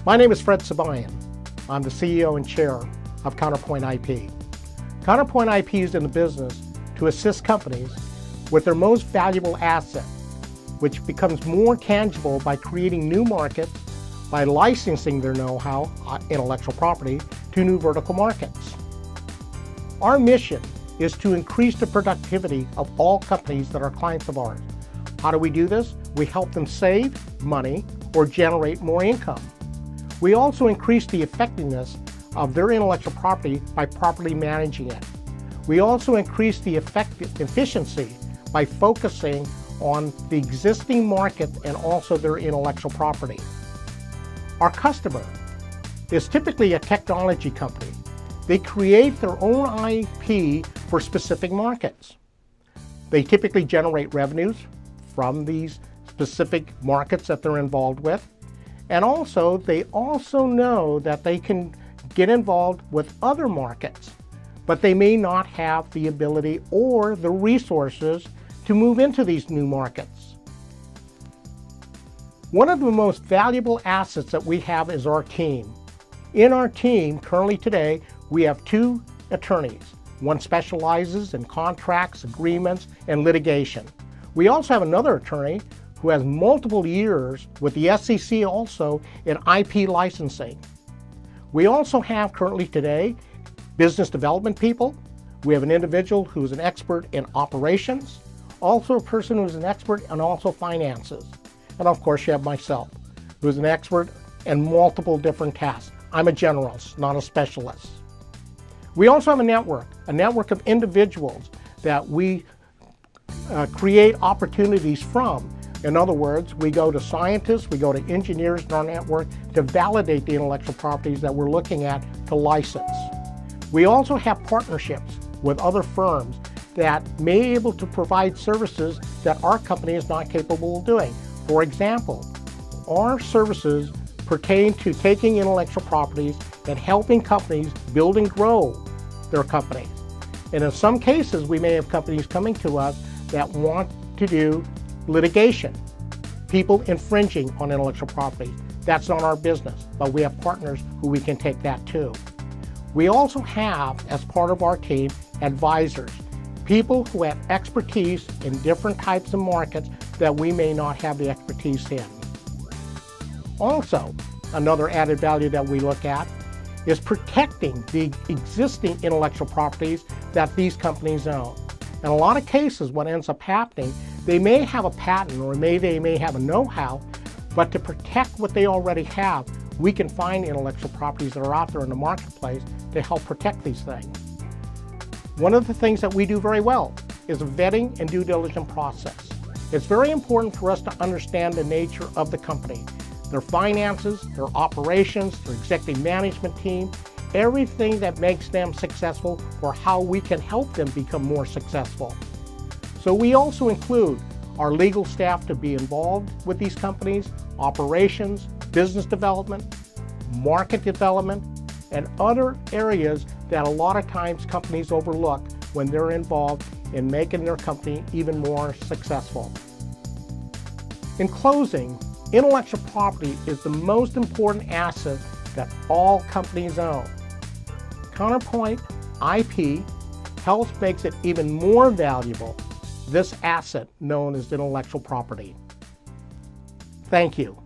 My name is Fred Sibayan. I'm the CEO and Chair of CounterpointIP. CounterpointIP is in the business to assist companies with their most valuable asset, which becomes more tangible by creating new markets, by licensing their know-how, intellectual property, to new vertical markets. Our mission is to increase the productivity of all companies that are clients of ours. How do we do this? We help them save money or generate more income. We also increase the effectiveness of their intellectual property by properly managing it. We also increase the efficiency by focusing on the existing market and also their intellectual property. Our customer is typically a technology company. They create their own IP for specific markets. They typically generate revenues from these specific markets that they're involved with. And also, they also know that they can get involved with other markets, but they may not have the ability or the resources to move into these new markets. One of the most valuable assets that we have is our team. In our team, currently today, we have 2 attorneys. One specializes in contracts, agreements, and litigation. We also have another attorney who has multiple years with the SEC also in IP licensing. We also have currently today business development people. We have an individual who's an expert in operations, also a person who's an expert in also finances. And of course you have myself, who's an expert in multiple different tasks. I'm a generalist, not a specialist. We also have a network of individuals that we create opportunities from. In other words, we go to scientists, we go to engineers in our network to validate the intellectual properties that we're looking at to license. We also have partnerships with other firms that may be able to provide services that our company is not capable of doing. For example, our services pertain to taking intellectual properties and helping companies build and grow their companies. And in some cases, we may have companies coming to us that want to do litigation, people infringing on intellectual property. That's not our business, but we have partners who we can take that to. We also have, as part of our team, advisors, people who have expertise in different types of markets that we may not have the expertise in. Also, another added value that we look at is protecting the existing intellectual properties that these companies own. In a lot of cases, what ends up happening, they may have a patent or they may have a know-how, but to protect what they already have, we can find intellectual properties that are out there in the marketplace to help protect these things. One of the things that we do very well is a vetting and due diligence process. It's very important for us to understand the nature of the company, their finances, their operations, their executive management team, everything that makes them successful or how we can help them become more successful. So we also include our legal staff to be involved with these companies, operations, business development, market development, and other areas that a lot of times companies overlook when they're involved in making their company even more successful. In closing, intellectual property is the most important asset that all companies own. Counterpoint IP helps makes it even more valuable, this asset known as intellectual property. Thank you.